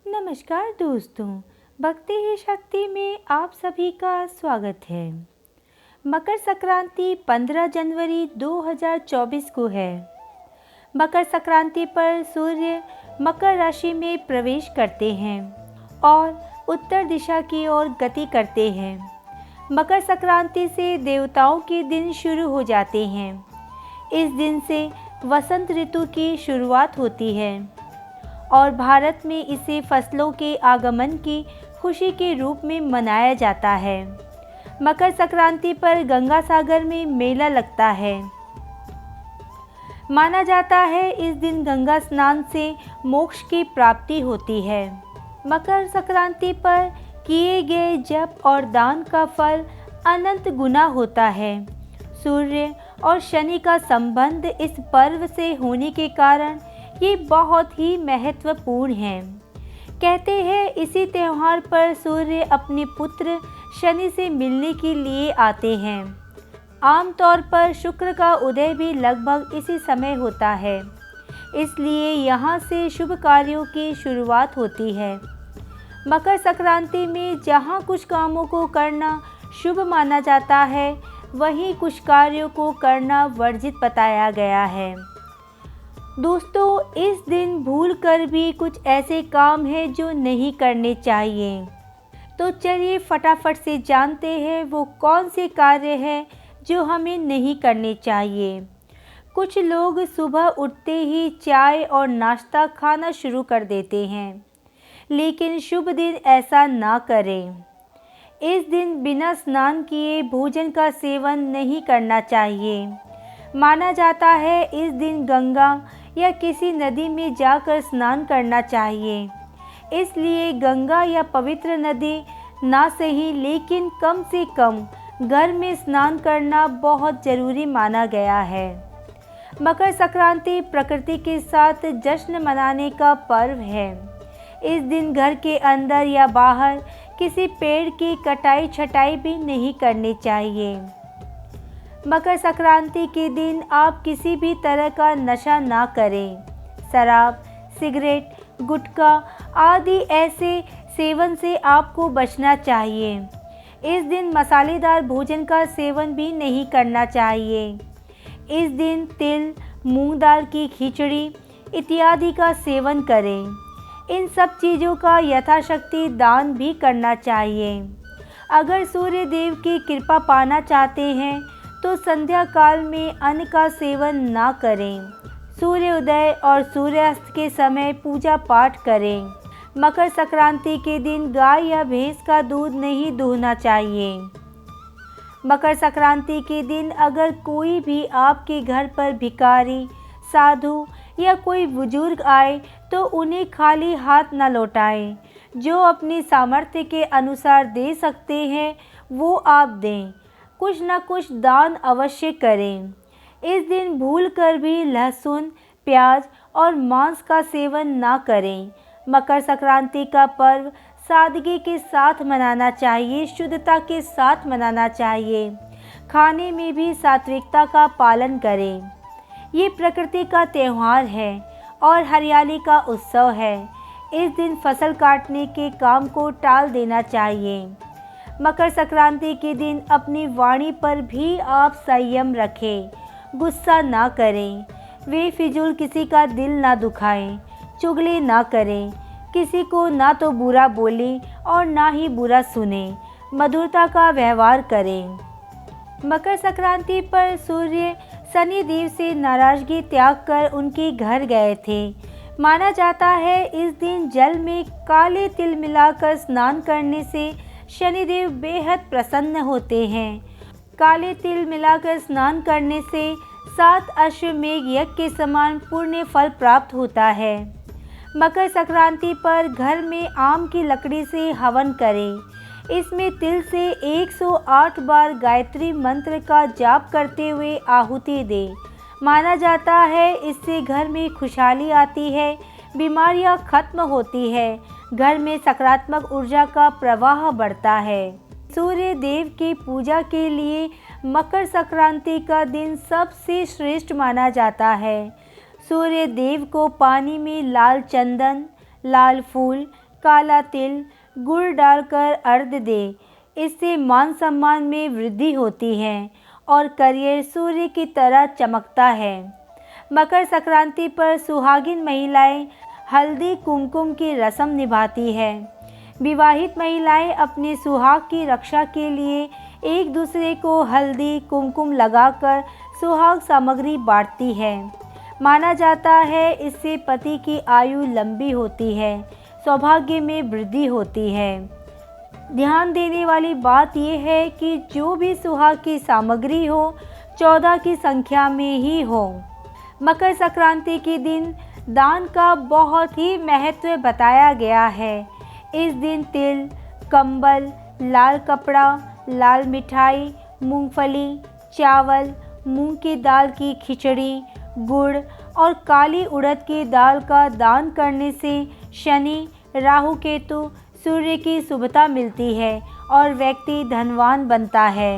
नमस्कार दोस्तों, भक्ति ही शक्ति में आप सभी का स्वागत है। मकर संक्रांति 15 जनवरी 2024 को है। मकर संक्रांति पर सूर्य मकर राशि में प्रवेश करते हैं और उत्तर दिशा की ओर गति करते हैं। मकर संक्रांति से देवताओं के दिन शुरू हो जाते हैं। इस दिन से वसंत ऋतु की शुरुआत होती है और भारत में इसे फसलों के आगमन की खुशी के रूप में मनाया जाता है। मकर संक्रांति पर गंगा सागर में मेला लगता है। माना जाता है इस दिन गंगा स्नान से मोक्ष की प्राप्ति होती है। मकर संक्रांति पर किए गए जप और दान का फल अनंत गुना होता है। सूर्य और शनि का संबंध इस पर्व से होने के कारण ये बहुत ही महत्वपूर्ण है। कहते हैं इसी त्यौहार पर सूर्य अपने पुत्र शनि से मिलने के लिए आते हैं। आमतौर पर शुक्र का उदय भी लगभग इसी समय होता है, इसलिए यहाँ से शुभ कार्यों की शुरुआत होती है। मकर संक्रांति में जहाँ कुछ कामों को करना शुभ माना जाता है, वहीं कुछ कार्यों को करना वर्जित बताया गया है। दोस्तों, इस दिन भूल कर भी कुछ ऐसे काम हैं जो नहीं करने चाहिए। तो चलिए फटाफट से जानते हैं वो कौन से कार्य हैं जो हमें नहीं करने चाहिए। कुछ लोग सुबह उठते ही चाय और नाश्ता खाना शुरू कर देते हैं, लेकिन शुभ दिन ऐसा ना करें। इस दिन बिना स्नान किए भोजन का सेवन नहीं करना चाहिए। माना जाता है इस दिन गंगा या किसी नदी में जाकर स्नान करना चाहिए। इसलिए गंगा या पवित्र नदी ना सही, लेकिन कम से कम घर में स्नान करना बहुत ज़रूरी माना गया है। मकर संक्रांति प्रकृति के साथ जश्न मनाने का पर्व है। इस दिन घर के अंदर या बाहर किसी पेड़ की कटाई छटाई भी नहीं करनी चाहिए। मकर संक्रांति के दिन आप किसी भी तरह का नशा ना करें। शराब, सिगरेट, गुटखा आदि ऐसे सेवन से आपको बचना चाहिए। इस दिन मसालेदार भोजन का सेवन भी नहीं करना चाहिए। इस दिन तिल, मूंग दाल की खिचड़ी इत्यादि का सेवन करें। इन सब चीज़ों का यथाशक्ति दान भी करना चाहिए। अगर सूर्य देव की कृपा पाना चाहते हैं तो संध्या काल में अन्न का सेवन ना करें। सूर्योदय और सूर्यास्त के समय पूजा पाठ करें। मकर संक्रांति के दिन गाय या भैंस का दूध नहीं दूहना चाहिए। मकर संक्रांति के दिन अगर कोई भी आपके घर पर भिखारी, साधु या कोई बुजुर्ग आए तो उन्हें खाली हाथ न लौटाएं। जो अपनी सामर्थ्य के अनुसार दे सकते हैं वो आप दें। कुछ न कुछ दान अवश्य करें। इस दिन भूल कर भी लहसुन, प्याज और मांस का सेवन ना करें। मकर संक्रांति का पर्व सादगी के साथ मनाना चाहिए, शुद्धता के साथ मनाना चाहिए। खाने में भी सात्विकता का पालन करें। ये प्रकृति का त्यौहार है और हरियाली का उत्सव है। इस दिन फसल काटने के काम को टाल देना चाहिए। मकर संक्रांति के दिन अपनी वाणी पर भी आप संयम रखें, गुस्सा ना करें। वे फिजूल किसी का दिल ना दुखाएं, चुगली ना करें, किसी को ना तो बुरा बोलें और ना ही बुरा सुने। मधुरता का व्यवहार करें। मकर संक्रांति पर सूर्य शनि देव से नाराजगी त्याग कर उनके घर गए थे। माना जाता है इस दिन जल में काले तिल मिलाकर स्नान करने से शनिदेव बेहद प्रसन्न होते हैं। काले तिल मिलाकर स्नान करने से 7 अश्वमेघ यज्ञ के समान पुण्य फल प्राप्त होता है। मकर संक्रांति पर घर में आम की लकड़ी से हवन करें। इसमें तिल से 108 बार गायत्री मंत्र का जाप करते हुए आहुति दें। माना जाता है इससे घर में खुशहाली आती है, बीमारियां खत्म होती है, घर में सकारात्मक ऊर्जा का प्रवाह बढ़ता है। सूर्य देव की पूजा के लिए मकर संक्रांति का दिन सबसे श्रेष्ठ माना जाता है। सूर्य देव को पानी में लाल चंदन, लाल फूल, काला तिल, गुड़ डालकर अर्घ्य दें। इससे मान सम्मान में वृद्धि होती है और करियर सूर्य की तरह चमकता है। मकर संक्रांति पर सुहागिन महिलाएं हल्दी कुमकुम की रस्म निभाती है। विवाहित महिलाएं अपने सुहाग की रक्षा के लिए एक दूसरे को हल्दी कुमकुम लगाकर सुहाग सामग्री बांटती है। माना जाता है इससे पति की आयु लंबी होती है, सौभाग्य में वृद्धि होती है। ध्यान देने वाली बात यह है कि जो भी सुहाग की सामग्री हो 14 की संख्या में ही हो। मकर संक्रांति के दिन दान का बहुत ही महत्व बताया गया है। इस दिन तिल, कंबल, लाल कपड़ा, लाल मिठाई, मूंगफली, चावल, मूंग की दाल की खिचड़ी, गुड़ और काली उड़द की दाल का दान करने से शनि, राहु, केतु, सूर्य की शुभता मिलती है और व्यक्ति धनवान बनता है।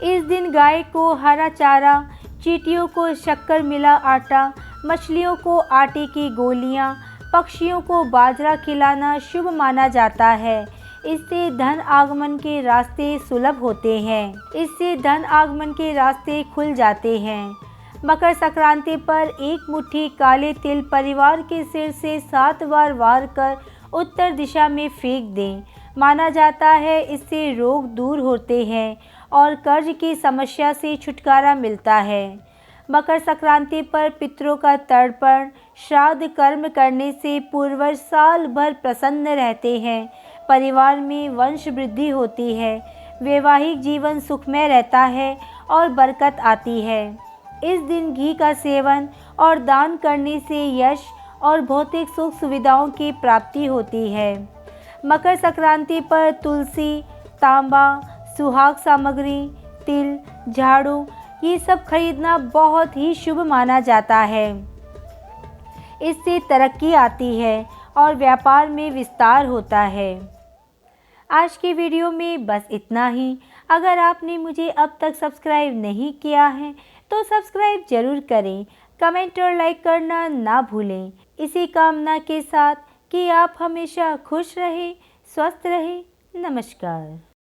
इस दिन गाय को हरा चारा, चींटियों को शक्कर मिला आटा, मछलियों को आटे की गोलियां, पक्षियों को बाजरा खिलाना शुभ माना जाता है। इससे धन आगमन के रास्ते सुलभ होते हैं। इससे धन आगमन के रास्ते खुल जाते हैं। मकर संक्रांति पर एक मुट्ठी काले तिल परिवार के सिर से 7 बार वार कर उत्तर दिशा में फेंक दें। माना जाता है इससे रोग दूर होते हैं और कर्ज की समस्या से छुटकारा मिलता है। मकर संक्रांति पर पितरों का तर्पण, श्राद्ध कर्म करने से पूर्वज साल भर प्रसन्न रहते हैं। परिवार में वंश वृद्धि होती है, वैवाहिक जीवन सुखमय रहता है और बरकत आती है। इस दिन घी का सेवन और दान करने से यश और भौतिक सुख सुविधाओं की प्राप्ति होती है। मकर संक्रांति पर तुलसी, तांबा, सुहाग सामग्री, तिल, झाड़ू ये सब खरीदना बहुत ही शुभ माना जाता है। इससे तरक्की आती है और व्यापार में विस्तार होता है। आज की वीडियो में बस इतना ही। अगर आपने मुझे अब तक सब्सक्राइब नहीं किया है तो सब्सक्राइब जरूर करें। कमेंट और लाइक करना ना भूलें। इसी कामना के साथ कि आप हमेशा खुश रहें, स्वस्थ रहें। नमस्कार।